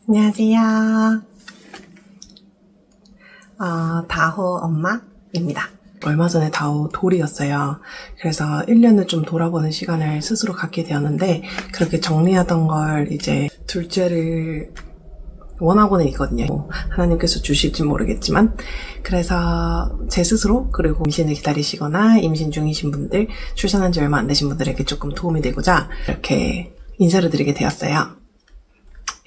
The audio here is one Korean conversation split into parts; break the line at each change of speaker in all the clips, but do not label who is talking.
안녕하세요. 다호 엄마입니다. 얼마 전에 다호 돌이었어요. 그래서 1년을 좀 돌아보는 시간을 스스로 갖게 되었는데, 그렇게 정리하던 걸 이제 둘째를 원하고는 있거든요. 하나님께서 주실지 모르겠지만, 그래서 제 스스로, 그리고 임신을 기다리시거나 임신 중이신 분들, 출산한 지 얼마 안 되신 분들에게 조금 도움이 되고자 이렇게 인사를 드리게 되었어요.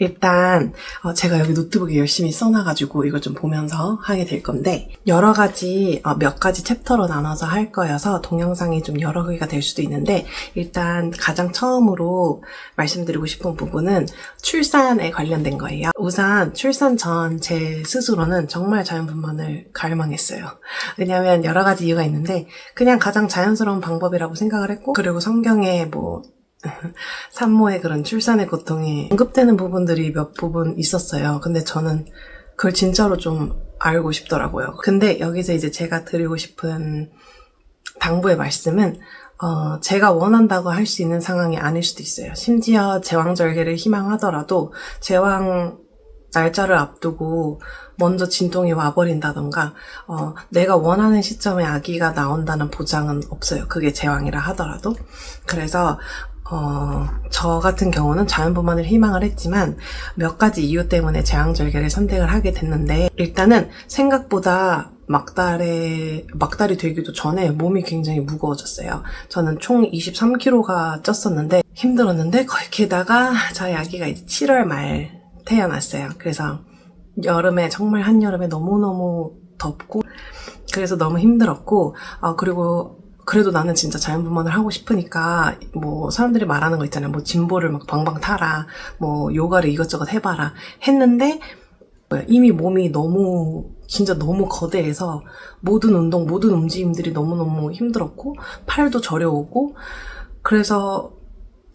일단 제가 여기 노트북에 열심히 써놔가지고 이걸 좀 보면서 하게 될 건데, 여러 가지 몇 가지 챕터로 나눠서 할 거여서 동영상이 좀 여러 개가 될 수도 있는데, 일단 가장 처음으로 말씀드리고 싶은 부분은 출산에 관련된 거예요. 우선 출산 전 제 스스로는 정말 자연분만을 갈망했어요. 왜냐하면 여러 가지 이유가 있는데, 그냥 가장 자연스러운 방법이라고 생각을 했고, 그리고 성경에 산모의 그런 출산의 고통이 언급되는 부분들이 몇 부분 있었어요. 근데 저는 그걸 진짜로 좀 알고 싶더라고요. 근데 여기서 이제 제가 드리고 싶은 당부의 말씀은 제가 원한다고 할 수 있는 상황이 아닐 수도 있어요. 심지어 제왕절개를 희망하더라도 제왕 날짜를 앞두고 먼저 진통이 와버린다던가 내가 원하는 시점에 아기가 나온다는 보장은 없어요. 그게 제왕이라 하더라도. 그래서 저 같은 경우는 자연분만을 희망을 했지만 몇 가지 이유 때문에 제왕절개를 선택을 하게 됐는데, 일단은 생각보다 막달이 되기도 전에 몸이 굉장히 무거워졌어요. 저는 총 23kg가 쪘었는데 힘들었는데, 거기에다가 저희 아기가 이제 7월 말 태어났어요. 그래서 여름에, 정말 한여름에 너무너무 덥고 그래서 너무 힘들었고, 그리고 그래도 나는 진짜 자연분만을 하고 싶으니까 사람들이 말하는 거 있잖아요. 진보를 막 방방 타라, 요가를 이것저것 해봐라 했는데, 이미 몸이 진짜 너무 거대해서 모든 운동, 모든 움직임들이 너무너무 힘들었고 팔도 저려오고, 그래서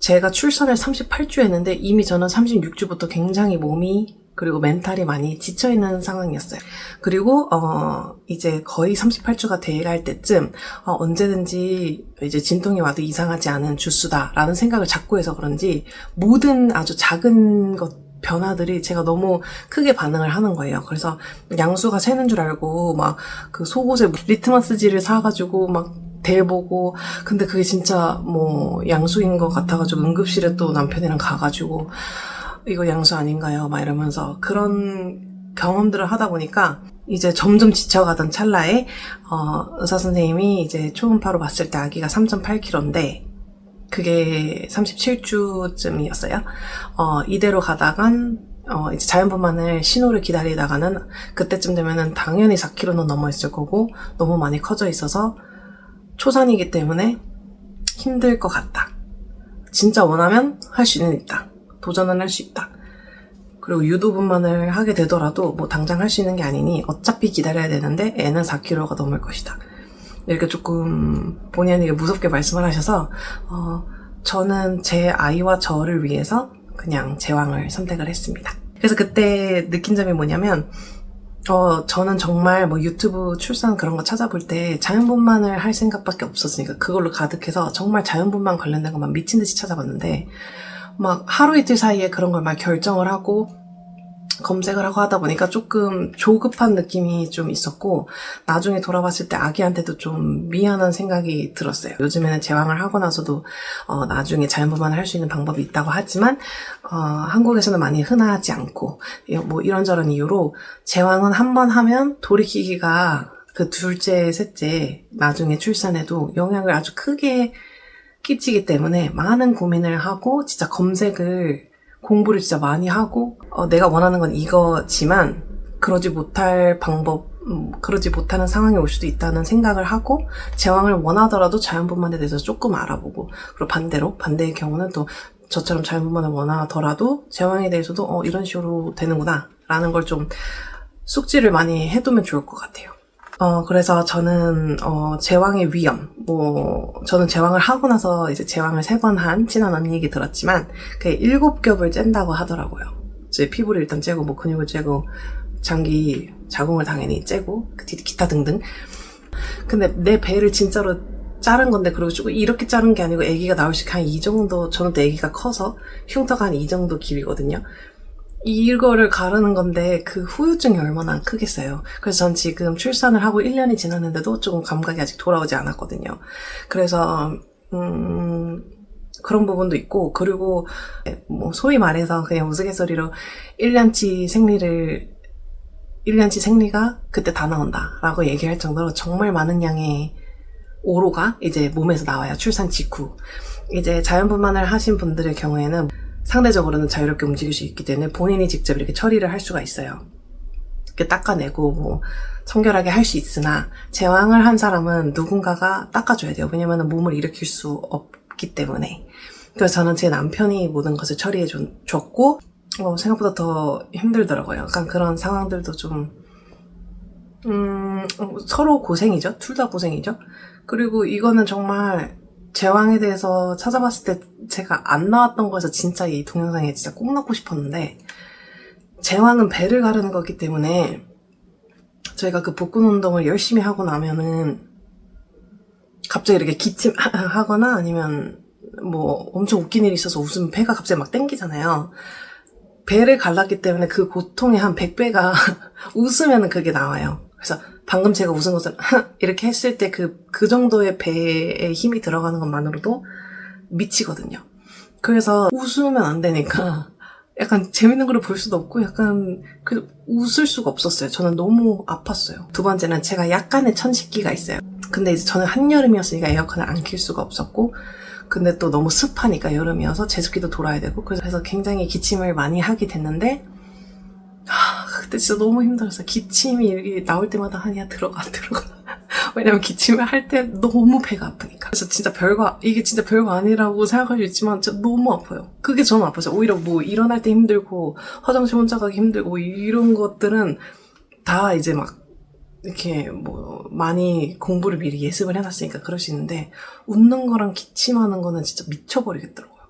제가 출산을 38주 했는데 이미 저는 36주부터 굉장히 몸이, 그리고 멘탈이 많이 지쳐있는 상황이었어요. 그리고 이제 거의 38주가 돼갈 때쯤 언제든지 이제 진통이 와도 이상하지 않은 주수다라는 생각을 자꾸 해서 그런지 모든 아주 작은 것 변화들이 제가 너무 크게 반응을 하는 거예요. 그래서 양수가 새는 줄 알고 그 속옷에 리트머스지를 사가지고 대보고, 근데 그게 진짜 양수인 것 같아가지고 응급실에 또 남편이랑 가가지고 이거 양수 아닌가요? 이러면서 그런 경험들을 하다 보니까 이제 점점 지쳐가던 찰나에 의사 선생님이 이제 초음파로 봤을 때 아기가 3.8kg인데 그게 37주쯤이었어요. 이대로 가다간 이제 자연분만을 신호를 기다리다가는 그때쯤 되면은 당연히 4kg는 넘어 있을 거고, 너무 많이 커져 있어서 초산이기 때문에 힘들 것 같다. 진짜 원하면 할 수는 있다. 도전은 할 수 있다. 그리고 유도분만을 하게 되더라도 당장 할 수 있는 게 아니니 어차피 기다려야 되는데 애는 4kg가 넘을 것이다. 이렇게 조금 본의 아니게 무섭게 말씀을 하셔서 저는 제 아이와 저를 위해서 그냥 제왕을 선택을 했습니다. 그래서 그때 느낀 점이 뭐냐면, 저는 정말 유튜브 출산 그런 거 찾아볼 때 자연분만을 할 생각밖에 없었으니까 그걸로 가득해서 정말 자연분만 관련된 것만 미친 듯이 찾아봤는데, 하루 이틀 사이에 그런 걸 결정을 하고 검색을 하고 하다 보니까 조금 조급한 느낌이 좀 있었고, 나중에 돌아봤을 때 아기한테도 좀 미안한 생각이 들었어요. 요즘에는 제왕을 하고 나서도 나중에 자연분만을 할 수 있는 방법이 있다고 하지만 한국에서는 많이 흔하지 않고, 이런저런 이유로 제왕은 한 번 하면 돌이키기가 그 둘째, 셋째 나중에 출산에도 영향을 아주 크게 끼치기 때문에 많은 고민을 하고 진짜 공부를 진짜 많이 하고, 내가 원하는 건 이거지만 그러지 못할 방법, 그러지 못하는 상황이 올 수도 있다는 생각을 하고, 제왕을 원하더라도 자연분만에 대해서 조금 알아보고, 그리고 반대의 경우는 또 저처럼 자연분만을 원하더라도 제왕에 대해서도 이런 식으로 되는구나 라는 걸 좀 숙지를 많이 해두면 좋을 것 같아요. 그래서 저는 제왕의 위험, 저는 제왕을 하고 나서 이제 제왕을 3번 한 친한 언니 얘기 들었지만 그게 7겹을 짠다고 하더라고요. 이제 피부를 일단 째고 근육을 째고 장기 자궁을 당연히 째고 기타 등등. 근데 내 배를 진짜로 자른 건데, 그리고 조금 이렇게 자른 게 아니고 아기가 나올 수 한 이 정도, 저는 또 아기가 커서 흉터가 한 이 정도 길이거든요. 이거를 가르는 건데 그 후유증이 얼마나 크겠어요. 그래서 전 지금 출산을 하고 1년이 지났는데도 조금 감각이 아직 돌아오지 않았거든요. 그래서 그런 부분도 있고, 그리고 뭐 소위 말해서 그냥 우스갯소리로 1년치 생리가 그때 다 나온다 라고 얘기할 정도로 정말 많은 양의 오로가 이제 몸에서 나와요. 출산 직후. 이제 자연분만을 하신 분들의 경우에는 상대적으로는 자유롭게 움직일 수 있기 때문에 본인이 직접 이렇게 처리를 할 수가 있어요. 이렇게 닦아내고 뭐 청결하게 할 수 있으나, 제왕을 한 사람은 누군가가 닦아줘야 돼요. 왜냐면 몸을 일으킬 수 없기 때문에. 그래서 저는 제 남편이 모든 것을 처리해 줬고, 생각보다 더 힘들더라고요. 약간 그런 상황들도 좀 서로 고생이죠. 둘 다 고생이죠. 그리고 이거는 정말 제왕에 대해서 찾아봤을 때 제가 안 나왔던 거에서 진짜 이 동영상에 진짜 꼭 넣고 싶었는데, 제왕은 배를 가르는 거기 때문에 저희가 그 복근 운동을 열심히 하고 나면은 갑자기 이렇게 기침하거나 아니면 뭐 엄청 웃긴 일이 있어서 웃으면 배가 갑자기 막 땡기잖아요. 배를 갈랐기 때문에 그 고통의 한 100배가 웃으면은 그게 나와요. 그래서 방금 제가 웃은 것을 이렇게 했을 때 그 정도의 배에 힘이 들어가는 것만으로도 미치거든요. 그래서 웃으면 안 되니까 약간 재밌는 걸 볼 수도 없고 약간 웃을 수가 없었어요. 저는 너무 아팠어요. 두 번째는 제가 약간의 천식기가 있어요. 근데 이제 저는 한여름이었으니까 에어컨을 안 켤 수가 없었고, 근데 또 너무 습하니까 여름이어서 제습기도 돌아야 되고, 그래서 굉장히 기침을 많이 하게 됐는데, 그때 진짜 너무 힘들었어요. 기침이 이렇게 나올 때마다 아니야 들어가. 왜냐면 기침을 할 때 너무 배가 아프니까. 그래서 진짜 이게 진짜 별거 아니라고 생각할 수 있지만 진짜 너무 아파요. 그게 저는 아팠어요. 오히려 뭐 일어날 때 힘들고 화장실 혼자 가기 힘들고 이런 것들은 다 이제 막 이렇게 뭐 많이 공부를 미리 예습을 해놨으니까 그럴 수 있는데, 웃는 거랑 기침하는 거는 진짜 미쳐버리겠더라고요.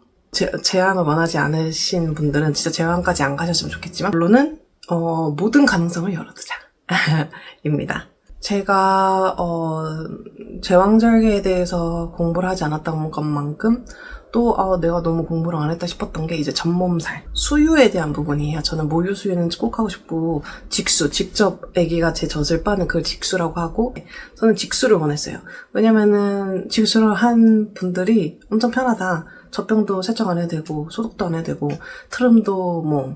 제왕을 원하지 않으신 분들은 진짜 제왕까지 안 가셨으면 좋겠지만, 결론은 모든 가능성을 열어두자 입니다. 제가 제왕절개에 대해서 공부를 하지 않았던 것만큼 또 내가 너무 공부를 안 했다 싶었던 게 이제 전몸살, 수유에 대한 부분이에요. 저는 모유 수유는 꼭 하고 싶고, 직수, 직접 아기가 제 젖을 빠는 그걸 직수라고 하고, 저는 직수를 원했어요. 왜냐면은 직수를 한 분들이 엄청 편하다. 젖병도 세척 안 해도 되고 소독도 안 해도 되고, 트름도 뭐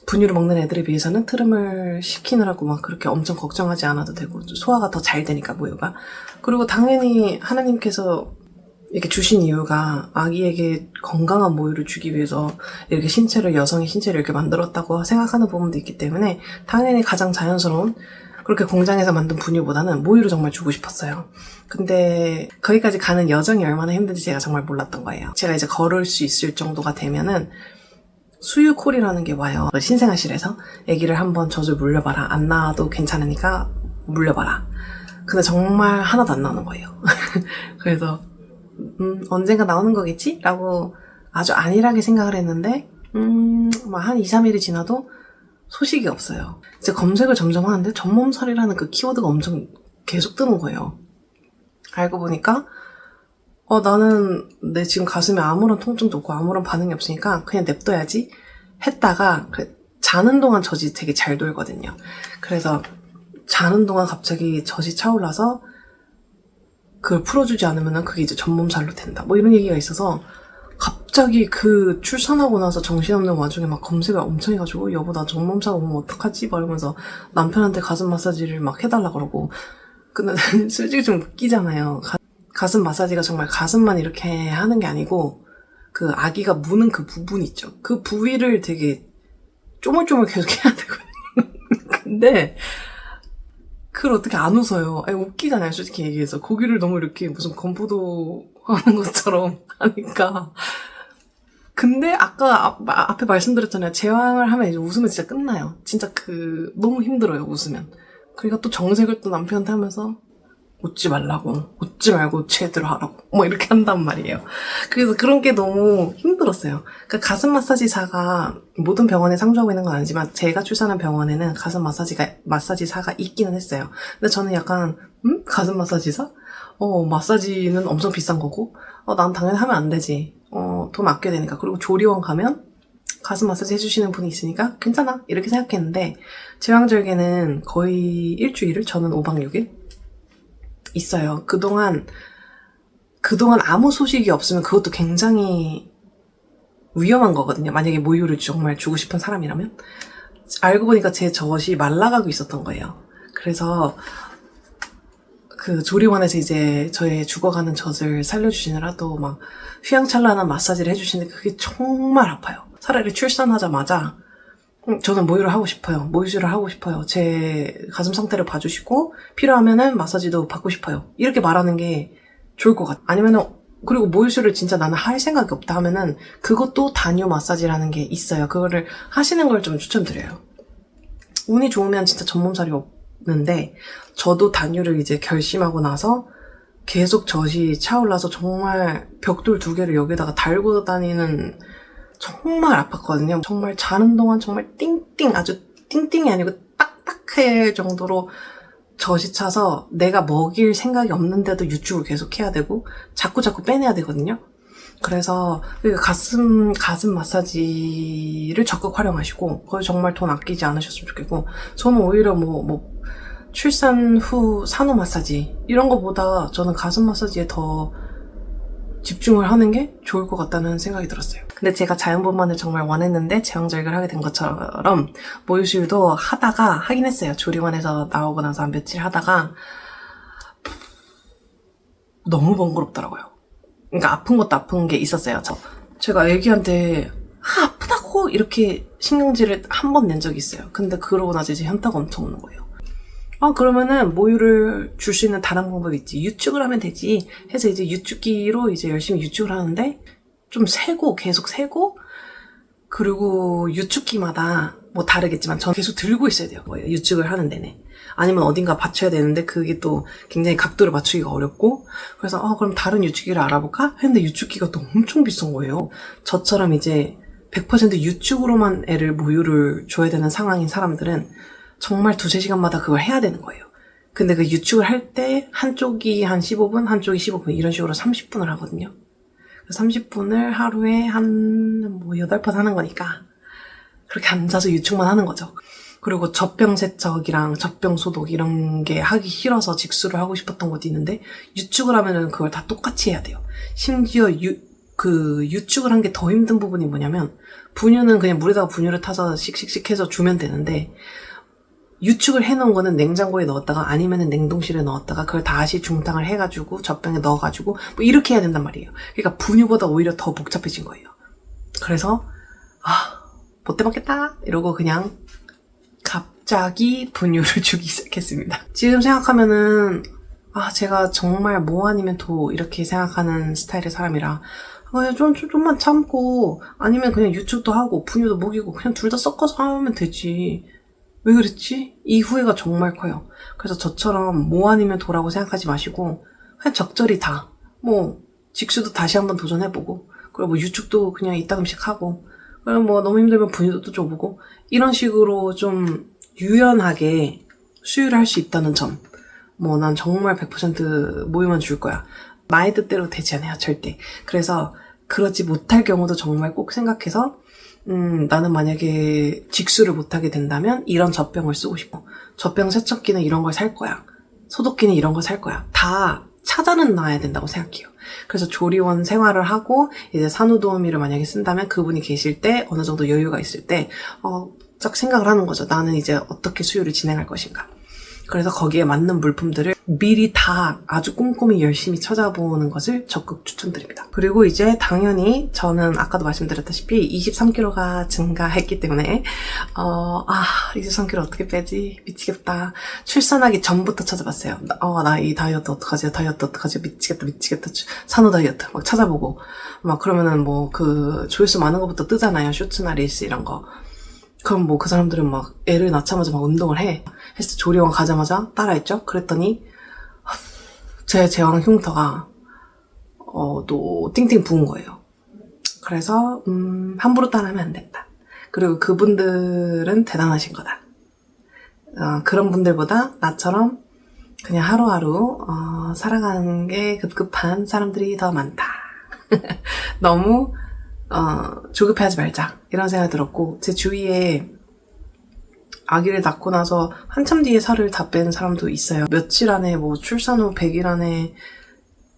분유를 먹는 애들에 비해서는 트름을 시키느라고 막 그렇게 엄청 걱정하지 않아도 되고, 소화가 더 잘 되니까 모유가. 그리고 당연히 하나님께서 이렇게 주신 이유가 아기에게 건강한 모유를 주기 위해서 이렇게 여성의 신체를 이렇게 만들었다고 생각하는 부분도 있기 때문에 당연히 가장 자연스러운, 그렇게 공장에서 만든 분유보다는 모유를 정말 주고 싶었어요. 근데 거기까지 가는 여정이 얼마나 힘든지 제가 정말 몰랐던 거예요. 제가 이제 걸을 수 있을 정도가 되면은 수유콜이라는 게 와요. 신생아실에서 아기를 한번 젖을 물려봐라. 안 나와도 괜찮으니까 물려봐라. 근데 정말 하나도 안 나오는 거예요. 그래서 언젠가 나오는 거겠지? 라고 아주 안일하게 생각을 했는데, 한 2, 3일이 지나도 소식이 없어요. 이제 검색을 점점 하는데 전몸살이라는 그 키워드가 엄청 계속 뜨는 거예요. 알고 보니까 나는 내 지금 가슴에 아무런 통증도 없고 아무런 반응이 없으니까 그냥 냅둬야지 했다가, 자는 동안 젖이 되게 잘 돌거든요. 그래서 자는 동안 갑자기 젖이 차올라서 그걸 풀어주지 않으면 그게 이제 전몸살로 된다, 뭐 이런 얘기가 있어서 갑자기 그 출산하고 나서 정신없는 와중에 막 검색을 엄청 해가지고, 여보 나 전몸살 오면 어떡하지? 막 이러면서 남편한테 가슴 마사지를 막 해달라 그러고. 근데 솔직히 좀 웃기잖아요. 가슴 마사지가 정말 가슴만 이렇게 하는 게 아니고 그 아기가 무는 그 부분 있죠. 그 부위를 되게 쪼물쪼물 계속 해야 되거든요. 근데 그걸 어떻게 안 웃어요. 웃기잖아요, 솔직히 얘기해서. 고기를 너무 이렇게 무슨 건포도 하는 것처럼 하니까. 근데 아까 앞에 말씀드렸잖아요. 제왕을 하면 이제 웃으면 진짜 끝나요. 진짜 너무 힘들어요, 웃으면. 그러니까 또 정색을 또 남편한테 하면서 웃지 말라고, 웃지 말고 제대로 하라고 뭐 이렇게 한단 말이에요. 그래서 그런 게 너무 힘들었어요. 그러니까 가슴 마사지사가 모든 병원에 상주하고 있는 건 아니지만 제가 출산한 병원에는 가슴 마사지사가 있기는 했어요. 근데 저는 약간 가슴 마사지사? 마사지는 엄청 비싼 거고 난 당연히 하면 안 되지. 돈 아껴야 되니까. 그리고 조리원 가면 가슴 마사지 해주시는 분이 있으니까 괜찮아 이렇게 생각했는데 제왕절개는 거의 일주일을 저는 5박 6일 있어요. 그동안 아무 소식이 없으면 그것도 굉장히 위험한 거거든요. 만약에 모유를 정말 주고 싶은 사람이라면. 알고 보니까 제 젖이 말라가고 있었던 거예요. 그래서 그 조리원에서 이제 저의 죽어가는 젖을 살려주시느라 또 막 휘황찬란한 마사지를 해주시는데 그게 정말 아파요. 차라리 출산하자마자 저는 모유를 하고 싶어요. 모유수를 하고 싶어요. 제 가슴 상태를 봐주시고 필요하면은 마사지도 받고 싶어요. 이렇게 말하는 게 좋을 것 같아요. 아니면은 그리고 모유수를 진짜 나는 할 생각이 없다 하면은 그것도 단유 마사지라는 게 있어요. 그거를 하시는 걸 좀 추천드려요. 운이 좋으면 진짜 전몸살이 없는데 저도 단유를 이제 결심하고 나서 계속 젖이 차올라서 정말 벽돌 2개를 여기다가 달고 다니는 정말 아팠거든요. 정말 자는 동안 정말 띵띵 아주 띵띵이 아니고 딱딱할 정도로 젖이 차서 내가 먹일 생각이 없는데도 유축을 계속 해야 되고 자꾸 빼내야 되거든요. 그래서 가슴 마사지를 적극 활용하시고 거기 정말 돈 아끼지 않으셨으면 좋겠고 저는 오히려 뭐 출산 후 산후 마사지 이런 거보다 저는 가슴 마사지에 더 집중을 하는 게 좋을 것 같다는 생각이 들었어요. 근데 제가 자연분만을 정말 원했는데 제왕절개를 하게 된 것처럼 모유수유도 하긴 했어요. 조리원에서 나오고 나서 한 며칠 하다가 너무 번거롭더라고요. 그러니까 아픈 것도 아픈 게 있었어요. 제가 애기한테 아프다고 이렇게 신경질을 한 번 낸 적이 있어요. 근데 그러고 나서 이제 현타가 엄청 오는 거예요. 그러면은 모유를 줄 수 있는 다른 방법이 있지. 유축을 하면 되지. 해서 이제 유축기로 이제 열심히 유축을 하는데 좀 계속 세고 그리고 유축기마다 뭐 다르겠지만 전 계속 들고 있어야 돼요. 유축을 하는 내내. 아니면 어딘가 받쳐야 되는데 그게 또 굉장히 각도를 맞추기가 어렵고 그래서 그럼 다른 유축기를 알아볼까? 했는데 유축기가 또 엄청 비싼 거예요. 저처럼 이제 100% 유축으로만 애를 모유를 줘야 되는 상황인 사람들은 정말 2-3시간마다 그걸 해야 되는 거예요. 근데 그 유축을 할 때 한쪽이 한 15분, 한쪽이 15분 이런 식으로 30분을 하거든요. 30분을 하루에 한 8번 하는 거니까 그렇게 앉아서 유축만 하는 거죠. 그리고 젖병 세척이랑 젖병 소독 이런 게 하기 싫어서 직수를 하고 싶었던 것도 있는데 유축을 하면은 그걸 다 똑같이 해야 돼요. 심지어 유축을 한 게 더 힘든 부분이 뭐냐면 분유는 그냥 물에다가 분유를 타서 씩씩씩 해서 주면 되는데 유축을 해놓은 거는 냉장고에 넣었다가 아니면은 냉동실에 넣었다가 그걸 다시 중탕을 해가지고 젖병에 넣어가지고 뭐 이렇게 해야 된단 말이에요. 그러니까 분유보다 오히려 더 복잡해진 거예요. 그래서 못돼 먹겠다 이러고 그냥 갑자기 분유를 주기 시작했습니다. 지금 생각하면은 제가 정말 뭐 아니면 도 이렇게 생각하는 스타일의 사람이라 좀만 참고 아니면 그냥 유축도 하고 분유도 먹이고 그냥 둘 다 섞어서 하면 되지. 왜 그랬지? 이 후회가 정말 커요. 그래서 저처럼 뭐 아니면 도라고 생각하지 마시고 그냥 적절히 직수도 다시 한번 도전해보고 그리고 뭐 유축도 그냥 이따금씩 하고 그리고 뭐 너무 힘들면 분유도 줘보고 이런 식으로 좀 유연하게 수유를 할 수 있다는 점. 난 정말 100% 모유만 줄 거야. 나의 뜻대로 되지 않아요, 절대. 그래서 그러지 못할 경우도 정말 꼭 생각해서 나는 만약에 직수를 못하게 된다면 이런 젖병을 쓰고 싶어. 젖병 세척기는 이런 걸 살 거야. 소독기는 이런 걸 살 거야. 다 찾아는 놔야 된다고 생각해요. 그래서 조리원 생활을 하고 이제 산후도우미를 만약에 쓴다면 그분이 계실 때 어느 정도 여유가 있을 때 딱 생각을 하는 거죠. 나는 이제 어떻게 수유를 진행할 것인가. 그래서 거기에 맞는 물품들을 미리 다 아주 꼼꼼히 열심히 찾아보는 것을 적극 추천드립니다. 그리고 이제 당연히 저는 아까도 말씀드렸다시피 23kg가 증가했기 때문에 23kg 어떻게 빼지? 미치겠다. 출산하기 전부터 찾아봤어요. 나 이 다이어트 어떡하지? 미치겠다. 산후 다이어트 막 찾아보고 막 그러면은 그 조회수 많은 것부터 뜨잖아요. 쇼츠나 릴스 이런 거. 그럼 그 사람들은 막 애를 낳자마자 막 운동을 해. 해서 조리원 가자마자 따라했죠. 그랬더니 제 제왕 흉터가 또 띵띵 부은 거예요. 그래서 함부로 따라하면 안 된다. 그리고 그분들은 대단하신 거다. 그런 분들보다 나처럼 그냥 하루하루 살아가는 게 급급한 사람들이 더 많다. 너무 조급해하지 말자 이런 생각이 들었고, 제 주위에 아기를 낳고 나서 한참 뒤에 살을 다 뺀 사람도 있어요. 며칠 안에 뭐 출산 후 100일 안에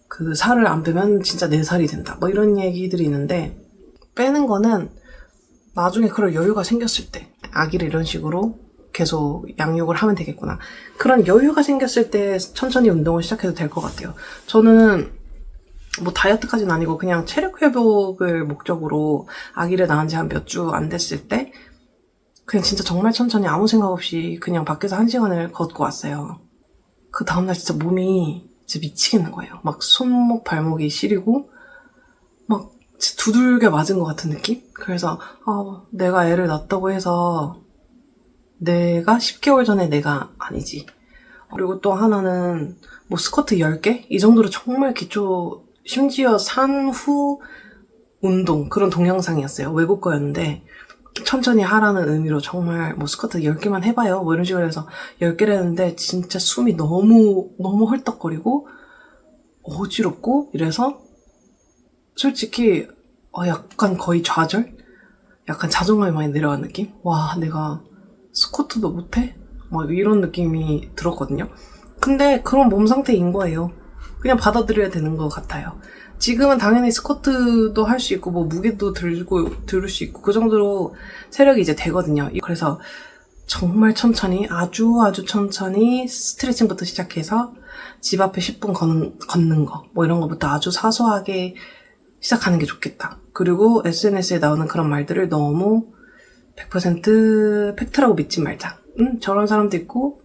그 살을 안 빼면 진짜 4살이 된다 뭐 이런 얘기들이 있는데, 빼는 거는 나중에 그럴 여유가 생겼을 때, 아기를 이런 식으로 계속 양육을 하면 되겠구나, 그런 여유가 생겼을 때 천천히 운동을 시작해도 될 것 같아요. 저는 뭐 다이어트까지는 아니고 그냥 체력 회복을 목적으로 아기를 낳은 지 한 몇 주 안 됐을 때 그냥 진짜 정말 천천히 아무 생각 없이 그냥 밖에서 1시간을 걷고 왔어요. 그 다음날 진짜 몸이 진짜 미치겠는 거예요. 막 손목 발목이 시리고 막 두들겨 맞은 것 같은 느낌? 그래서 내가 애를 낳았다고 해서 내가 10개월 전에 내가 아니지. 그리고 또 하나는 뭐 스쿼트 10개? 이 정도로 정말 기초, 심지어 산 후 운동 그런 동영상이었어요. 외국 거였는데 천천히 하라는 의미로 정말 뭐 스쿼트 10개만 해봐요 뭐 이런 식으로 해서 10개를 했는데 진짜 숨이 너무 헐떡거리고 어지럽고 이래서 솔직히 약간 거의 좌절? 약간 자존감이 많이 내려간 느낌? 와, 내가 스쿼트도 못해? 막 이런 느낌이 들었거든요. 근데 그런 몸 상태인 거예요. 그냥 받아들여야 되는 것 같아요. 지금은 당연히 스쿼트도 할 수 있고 뭐 무게도 들을 수 있고 그 정도로 체력이 이제 되거든요. 그래서 정말 천천히, 아주 천천히 스트레칭부터 시작해서 집 앞에 10분 걷는 거 뭐 이런 거부터 아주 사소하게 시작하는 게 좋겠다. 그리고 SNS에 나오는 그런 말들을 너무 100% 팩트라고 믿지 말자. 저런 사람도 있고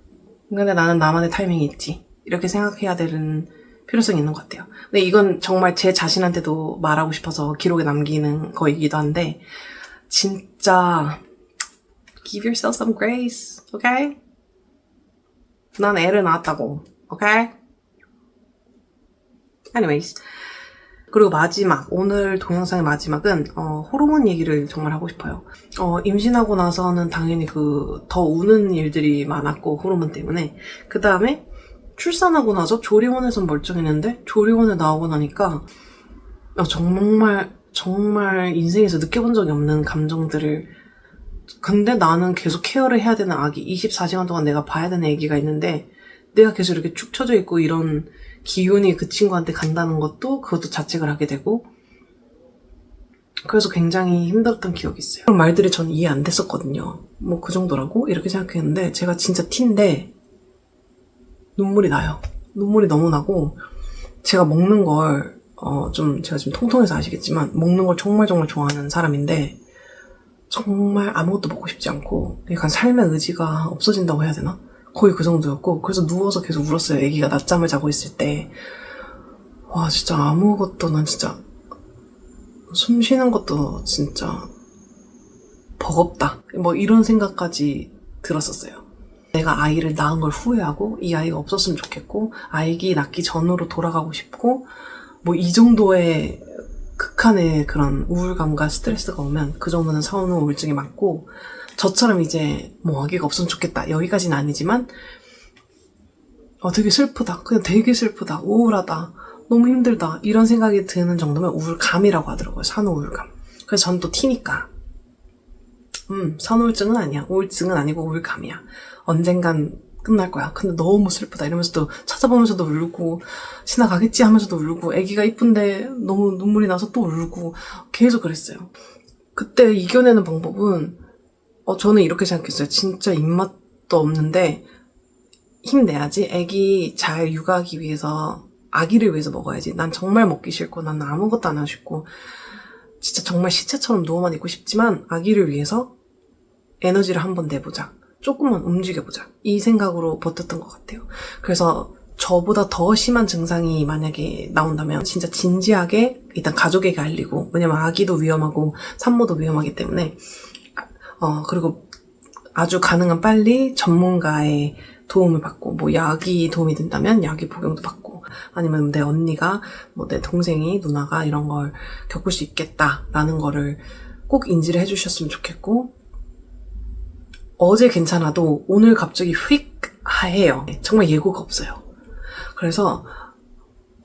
근데 나는 나만의 타이밍이 있지. 이렇게 생각해야 되는 필요성이 있는 것 같아요. 근데 이건 정말 제 자신한테도 말하고 싶어서 기록에 남기는 거이기도 한데 진짜 give yourself some grace, okay? 난 애를 낳았다고, okay? Anyways. 그리고 마지막, 오늘 동영상의 마지막은 호르몬 얘기를 정말 하고 싶어요. 임신하고 나서는 당연히 더 우는 일들이 많았고 호르몬 때문에, 그 다음에 출산하고 나서 조리원에선 멀쩡했는데 조리원에 나오고 나니까 정말 인생에서 느껴본 적이 없는 감정들을, 근데 나는 계속 케어를 해야 되는 아기, 24시간 동안 내가 봐야 되는 아기가 있는데 내가 계속 이렇게 축 처져 있고 이런 기운이 그 친구한테 간다는 그것도 자책을 하게 되고, 그래서 굉장히 힘들었던 기억이 있어요. 그런 말들이 전 이해 안 됐었거든요. 뭐 그 정도라고? 이렇게 생각했는데 제가 진짜 T인데 눈물이 나요. 눈물이 너무 나고, 제가 먹는 걸 제가 지금 통통해서 아시겠지만 먹는 걸 정말 좋아하는 사람인데 정말 아무것도 먹고 싶지 않고 약간 삶의 의지가 없어진다고 해야 되나? 거의 그 정도였고, 그래서 누워서 계속 울었어요. 아기가 낮잠을 자고 있을 때. 와, 진짜 아무것도, 난 진짜 숨 쉬는 것도 진짜 버겁다 뭐 이런 생각까지 들었었어요. 내가 아이를 낳은 걸 후회하고 이 아이가 없었으면 좋겠고 아기 낳기 전으로 돌아가고 싶고 뭐 이 정도의 극한의 그런 우울감과 스트레스가 오면 그 정도는 산후 우울증이 맞고, 저처럼 이제 뭐 아기가 없으면 좋겠다 여기까지는 아니지만 되게 슬프다, 그냥 되게 슬프다, 우울하다, 너무 힘들다 이런 생각이 드는 정도면 우울감이라고 하더라고요. 산후 우울감. 그래서 전 또 T니까 산후 우울증은 아니야, 우울증은 아니고 우울감이야, 언젠간 끝날 거야. 근데 너무 슬프다 이러면서도 찾아보면서도 울고, 지나가겠지 하면서도 울고, 아기가 이쁜데 너무 눈물이 나서 또 울고, 계속 그랬어요. 그때 이겨내는 방법은 저는 이렇게 생각했어요. 진짜 입맛도 없는데 힘내야지. 아기 잘 육아하기 위해서, 아기를 위해서 먹어야지. 난 정말 먹기 싫고 난 아무것도 안 하고 싶고 진짜 정말 시체처럼 누워만 있고 싶지만 아기를 위해서 에너지를 한번 내보자, 조금만 움직여보자, 이 생각으로 버텼던 것 같아요. 그래서 저보다 더 심한 증상이 만약에 나온다면 진짜 진지하게 일단 가족에게 알리고, 왜냐면 아기도 위험하고 산모도 위험하기 때문에 그리고 아주 가능한 빨리 전문가의 도움을 받고, 뭐 약이 도움이 된다면 약의 복용도 받고, 아니면 내 언니가 뭐 내 동생이 누나가 이런 걸 겪을 수 있겠다라는 거를 꼭 인지를 해주셨으면 좋겠고, 어제 괜찮아도 오늘 갑자기 휙 해요. 정말 예고가 없어요. 그래서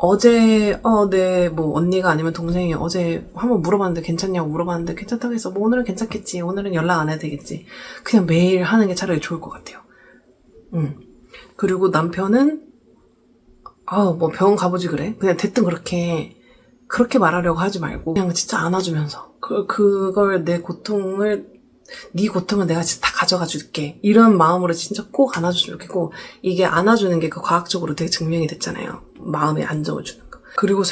어제 네, 뭐 언니가 아니면 동생이 어제 한번 물어봤는데 괜찮냐고 물어봤는데 괜찮다고 해서 뭐 오늘은 괜찮겠지, 오늘은 연락 안 해도 되겠지, 그냥 매일 하는 게 차라리 좋을 것 같아요. 그리고 남편은 뭐 병원 가보지 그래, 그냥 대뜸 그렇게 말하려고 하지 말고 그냥 진짜 안아주면서 그걸 네 고통을 내가 진짜 다 가져가 줄게, 이런 마음으로 진짜 꼭 안아줬으면 좋겠고, 이게 안아주는 게 그 과학적으로 되게 증명이 됐잖아요. 마음의 안정을 주는 거. 그리고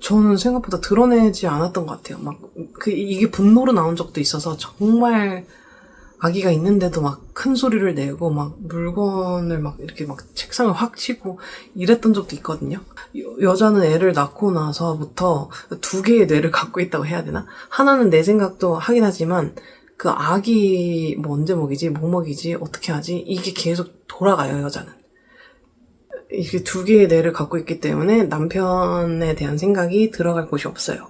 저는 생각보다 드러내지 않았던 것 같아요. 이게 분노로 나온 적도 있어서 정말 아기가 있는데도 막 큰 소리를 내고 막 물건을 막 이렇게 막 책상을 확 치고 이랬던 적도 있거든요. 여자는 애를 낳고 나서부터 두 개의 뇌를 갖고 있다고 해야 되나? 하나는 내 생각도 하긴 하지만 그 아기 뭐 언제 먹이지, 뭐 먹이지, 어떻게 하지, 이게 계속 돌아가요, 여자는. 이게 두 개의 뇌를 갖고 있기 때문에 남편에 대한 생각이 들어갈 곳이 없어요.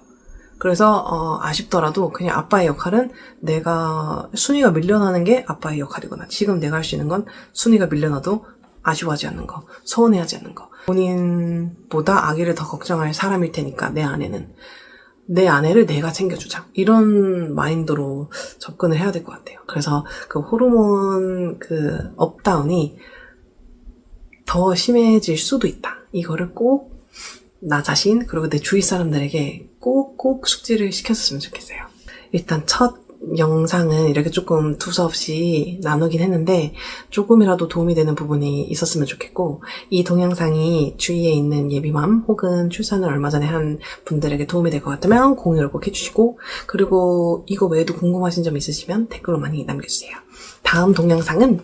그래서 아쉽더라도 그냥 아빠의 역할은 내가 순위가 밀려나는 게 아빠의 역할이구나. 지금 내가 할 수 있는 건 순위가 밀려나도 아쉬워하지 않는 거, 서운해하지 않는 거. 본인보다 아기를 더 걱정할 사람일 테니까 내 아내를 내가 챙겨주자, 이런 마인드로 접근을 해야 될 것 같아요. 그래서 그 호르몬 그 업다운이 더 심해질 수도 있다. 이거를 꼭 나 자신 그리고 내 주위 사람들에게 꼭 숙지를 시켰으면 좋겠어요. 일단 첫 영상은 이렇게 조금 두서없이 나누긴 했는데 조금이라도 도움이 되는 부분이 있었으면 좋겠고, 이 동영상이 주위에 있는 예비맘 혹은 출산을 얼마 전에 한 분들에게 도움이 될 것 같으면 공유를 꼭 해주시고, 그리고 이거 외에도 궁금하신 점 있으시면 댓글로 많이 남겨주세요. 다음 동영상은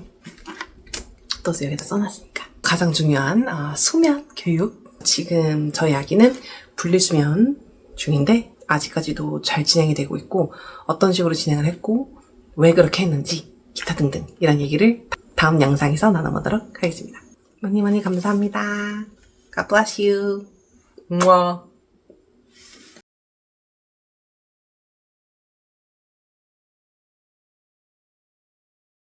또 여기다 써놨으니까 가장 중요한 수면 교육. 지금 저희 아기는 분리수면 중인데 아직까지도 잘 진행이 되고 있고, 어떤 식으로 진행을 했고 왜 그렇게 했는지 기타 등등 이런 얘기를 다음 영상에서 나눠보도록 하겠습니다. 많이 감사합니다. God bless you. 우와.